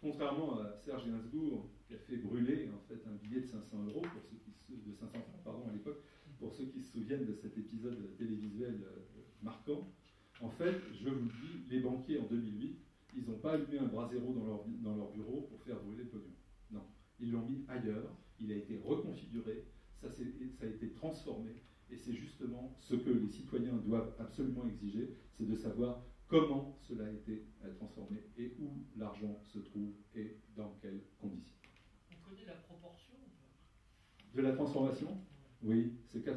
contrairement à Serge Gainsbourg, qui a fait brûler en fait un billet de 500 euros pour ceux de 500 francs pardon à l'époque, pour ceux qui se souviennent de cet épisode télévisuel marquant. En fait, je vous le dis, les banquiers en 2008, ils n'ont pas allumé un brasero dans leur bureau pour faire brûler le pognon. Non, ils l'ont mis ailleurs. Il a été reconfiguré, ça a été transformé. Et c'est justement ce que les citoyens doivent absolument exiger, c'est de savoir comment cela a été transformé et où l'argent se trouve et dans quelles conditions. On connaît la proportion de la transformation? Oui, c'est 85%.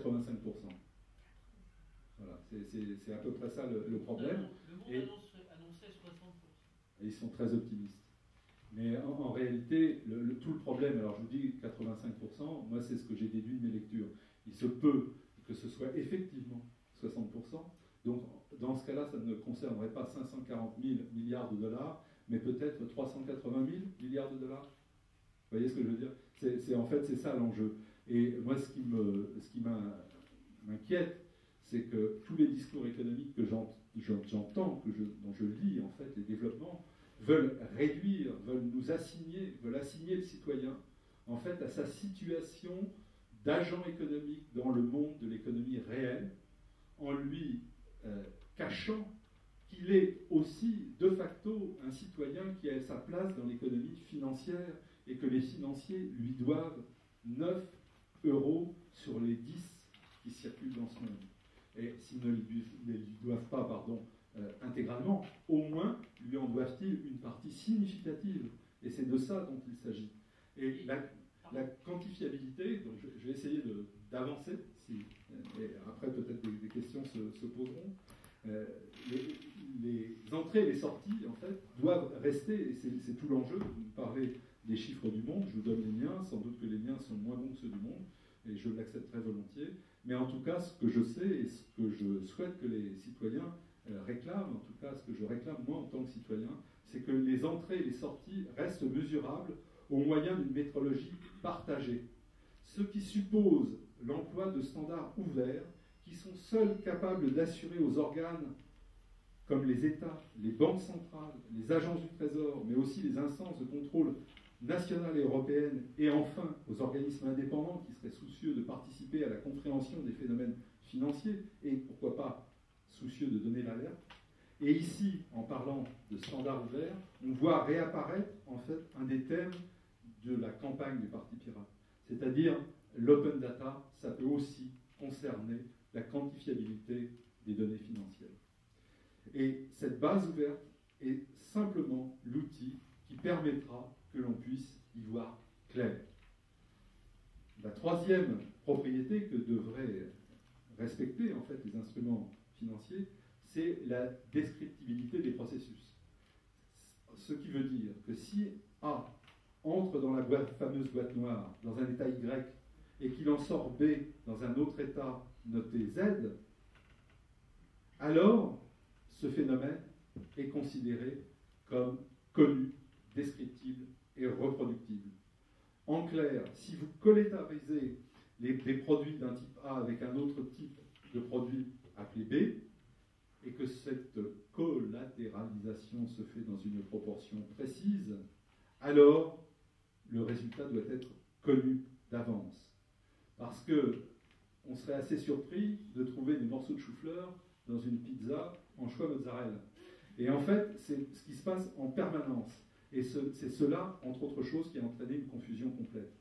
Voilà, c'est à peu près ça le problème. Le monde annonçait 60%. Et ils sont très optimistes. Mais en réalité, tout le problème, alors je vous dis 85%, moi c'est ce que j'ai déduit de mes lectures. Il se peut que ce soit effectivement 60%. Donc dans ce cas-là, ça ne concernerait pas 540 000 milliards de dollars, mais peut-être 380 000 milliards de dollars. Vous voyez ce que je veux dire? En fait, c'est ça l'enjeu. Et moi, ce qui m'inquiète, c'est que tous les discours économiques que j'entends, dont je lis en fait les développements, veulent réduire, veulent assigner le citoyen en fait à sa situation d'agent économique dans le monde de l'économie réelle, en lui cachant qu'il est aussi de facto un citoyen qui a sa place dans l'économie financière et que les financiers lui doivent 9 euros sur les 10 qui circulent dans ce monde. Et s'ils ne lui doivent pas, intégralement, au moins lui en doivent-ils une partie significative. Et c'est de ça dont il s'agit. Et la quantifiabilité, donc je vais essayer d'avancer, et après peut-être des questions se poseront. Les entrées et les sorties, en fait, doivent rester, et c'est tout l'enjeu. Vous parlez des chiffres du monde, je vous donne les miens, sans doute que les miens sont moins bons que ceux du monde, et je l'accepte très volontiers. Mais en tout cas, ce que je sais et ce que je souhaite que les citoyens réclament, en tout cas ce que je réclame moi en tant que citoyen, c'est que les entrées et les sorties restent mesurables au moyen d'une métrologie partagée. Ce qui suppose l'emploi de standards ouverts qui sont seuls capables d'assurer aux organes comme les États, les banques centrales, les agences du Trésor, mais aussi les instances de contrôle nationales et européennes, et enfin aux organismes indépendants qui seraient soucieux de participer à la compréhension des phénomènes financiers, et pourquoi pas soucieux de donner l'alerte. Et ici, en parlant de standards ouverts, on voit réapparaître en fait un des thèmes de la campagne du Parti pirate. C'est-à-dire l'open data, ça peut aussi concerner la quantifiabilité des données financières. Et cette base ouverte est simplement l'outil qui permettra que l'on puisse y voir clair. La troisième propriété que devraient respecter en fait les instruments financiers, c'est la descriptibilité des processus. Ce qui veut dire que si A entre dans la fameuse boîte noire, dans un état Y, et qu'il en sort B dans un autre état noté Z, alors ce phénomène est considéré comme connu, descriptible et reproductible. En clair, si vous collectarisez des produits d'un type A avec un autre type de produit appelé B, et que cette collatéralisation se fait dans une proportion précise, alors le résultat doit être connu d'avance. Parce que on serait assez surpris de trouver des morceaux de chou-fleur dans une pizza en choix mozzarella. Et en fait, c'est ce qui se passe en permanence. Et c'est cela, entre autres choses, qui a entraîné une confusion complète.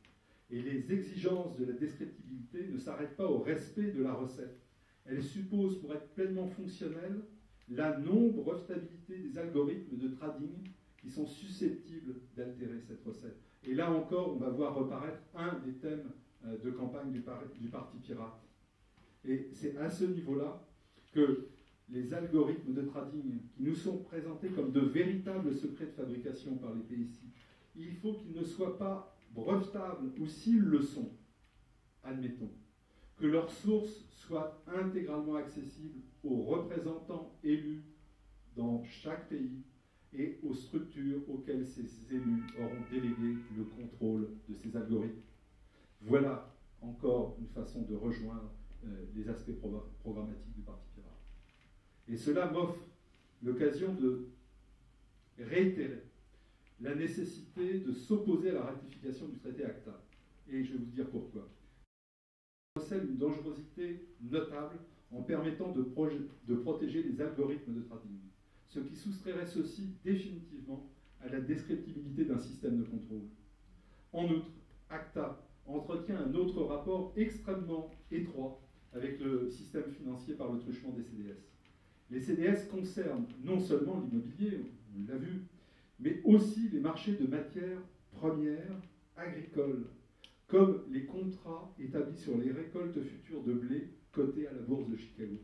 Et les exigences de la descriptibilité ne s'arrêtent pas au respect de la recette. Elles supposent, pour être pleinement fonctionnelles, la non-brevetabilité des algorithmes de trading qui sont susceptibles d'altérer cette recette. Et là encore, on va voir reparaître un des thèmes de campagne du Parti pirate. Et c'est à ce niveau-là que les algorithmes de trading qui nous sont présentés comme de véritables secrets de fabrication par les PSI, il faut qu'ils ne soient pas brevetables, ou s'ils le sont, admettons, que leurs sources soient intégralement accessibles aux représentants élus dans chaque pays et aux structures auxquelles ces élus auront délégué le contrôle de ces algorithmes. Voilà encore une façon de rejoindre les aspects programmatiques du Parti pirate. Et cela m'offre l'occasion de réitérer la nécessité de s'opposer à la ratification du traité ACTA. Et je vais vous dire pourquoi. Il possède une dangerosité notable en permettant de protéger les algorithmes de trading, ce qui soustrairait ceux-ci définitivement à la descriptibilité d'un système de contrôle. En outre, ACTA entretient un autre rapport extrêmement étroit avec le système financier par le truchement des CDS. Les CDS concernent non seulement l'immobilier, on l'a vu, mais aussi les marchés de matières premières agricoles, comme les contrats établis sur les récoltes futures de blé cotées à la bourse de Chicago.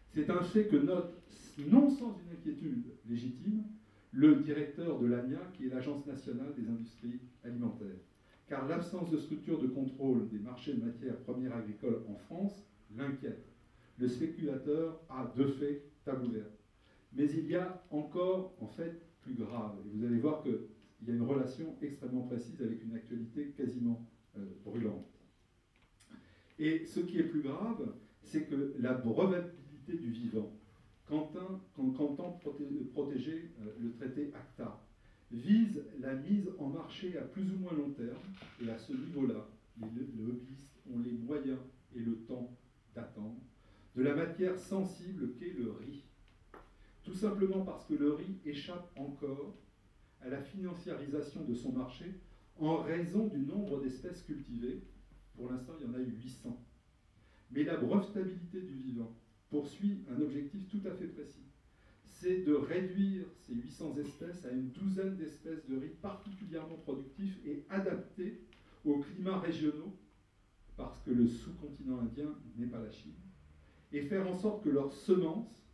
C'est un fait que note, non sans une inquiétude légitime, le directeur de l'ANIA, qui est l'Agence nationale des industries alimentaires. Car l'absence de structure de contrôle des marchés de matières premières agricoles en France l'inquiète. Le spéculateur a de fait table ouverte. Mais il y a encore, en fait, plus grave. Et vous allez voir qu'il y a une relation extrêmement précise avec une actualité quasiment brûlante. Et ce qui est plus grave, c'est que la brevetabilité du vivant, qu'entend protéger le traité ACTA, vise la mise en marché à plus ou moins long terme, et à ce niveau-là, les lobbyistes ont les moyens et le temps d'attendre, de la matière sensible qu'est le riz. Tout simplement parce que le riz échappe encore à la financiarisation de son marché en raison du nombre d'espèces cultivées. Pour l'instant, il y en a eu 800. Mais la brevetabilité du vivant poursuit un objectif tout à fait précis. C'est de réduire ces 800 espèces à une douzaine d'espèces de riz particulièrement productifs et adaptés aux climats régionaux, parce que le sous-continent indien n'est pas la Chine, et faire en sorte que leurs semences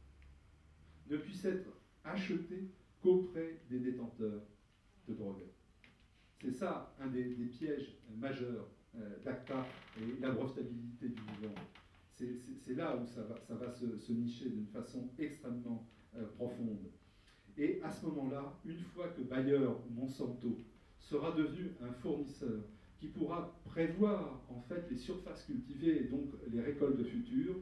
ne puissent être achetées qu'auprès des détenteurs de brevets. C'est ça un des pièges majeurs d'ACTA et la brevetabilité du vivant. C'est là où ça va se nicher d'une façon extrêmement profonde. Et à ce moment-là, une fois que Bayer ou Monsanto sera devenu un fournisseur qui pourra prévoir en fait les surfaces cultivées et donc les récoltes futures,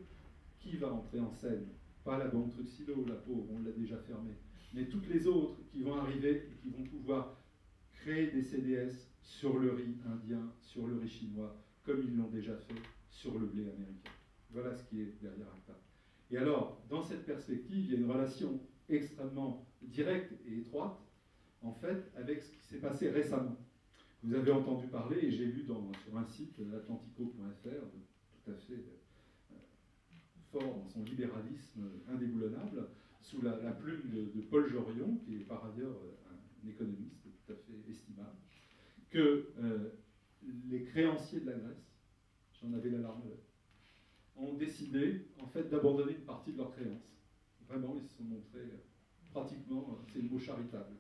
qui va entrer en scène? Pas la banque Truxilo, la pauvre, on l'a déjà fermée, mais toutes les autres qui vont arriver et qui vont pouvoir créer des CDS sur le riz indien, sur le riz chinois, comme ils l'ont déjà fait sur le blé américain. Voilà ce qui est derrière ACTA. Et alors, dans cette perspective, il y a une relation extrêmement directe et étroite, en fait, avec ce qui s'est passé récemment. Vous avez entendu parler, et j'ai lu sur un site, atlantico.fr, tout à fait fort dans son libéralisme indéboulonnable, sous la plume de Paul Jorion, qui est par ailleurs un économiste tout à fait estimable, que les créanciers de la Grèce, j'en avais l'alarme à l'œil, ont décidé en fait d'abandonner une partie de leurs créances. Vraiment, ils se sont montrés pratiquement, c'est le mot charitable.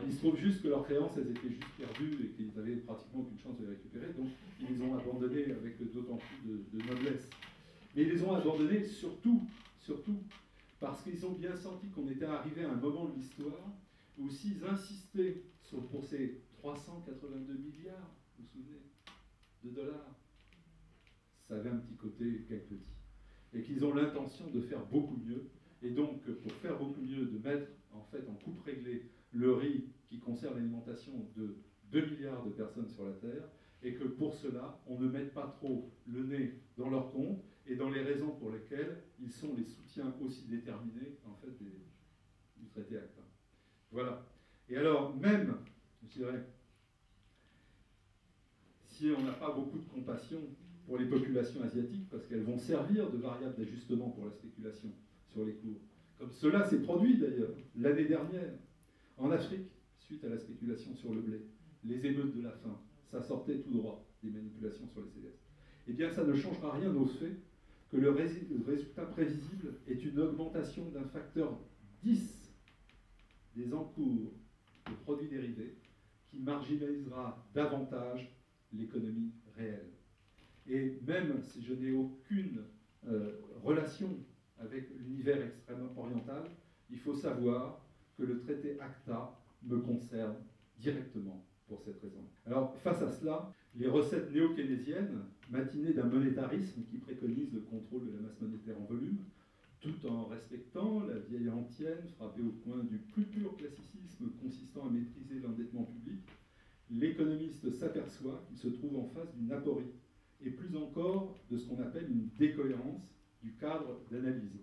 Il se trouve juste que leurs créances, elles étaient juste perdues et qu'ils n'avaient pratiquement aucune chance de les récupérer, donc ils les ont abandonnées avec d'autant plus de noblesse. Mais ils les ont abandonnés surtout parce qu'ils ont bien senti qu'on était arrivé à un moment de l'histoire où s'ils insistaient pour ces 382 milliards, vous vous souvenez, de dollars, ça avait un petit côté quelque petit. Et qu'ils ont l'intention de faire beaucoup mieux. Et donc, pour faire beaucoup mieux, de mettre en fait en coupe réglée le riz qui concerne l'alimentation de 2 milliards de personnes sur la Terre, et que pour cela, on ne mette pas trop le nez dans leur compte et dans les raisons pour lesquelles ils sont les soutiens aussi déterminés en fait du traité ACTA. Voilà. Et alors, même, je dirais, si on n'a pas beaucoup de compassion pour les populations asiatiques, parce qu'elles vont servir de variable d'ajustement pour la spéculation sur les cours, comme cela s'est produit d'ailleurs l'année dernière en Afrique, suite à la spéculation sur le blé, les émeutes de la faim, ça sortait tout droit des manipulations sur les CDS. Eh bien, ça ne changera rien au fait que le résultat prévisible est une augmentation d'un facteur 10 des encours de produits dérivés qui marginalisera davantage l'économie réelle. Et même si je n'ai aucune relation avec l'univers extrême-oriental, il faut savoir que le traité ACTA me concerne directement pour cette raison. Alors, face à cela, les recettes néo-keynésiennes, matinées d'un monétarisme qui préconise le contrôle de la masse monétaire en volume, Tout en respectant la vieille antienne frappée au coin du plus pur classicisme consistant à maîtriser l'endettement public, l'économiste s'aperçoit qu'il se trouve en face d'une aporie, et plus encore de ce qu'on appelle une décohérence du cadre d'analyse.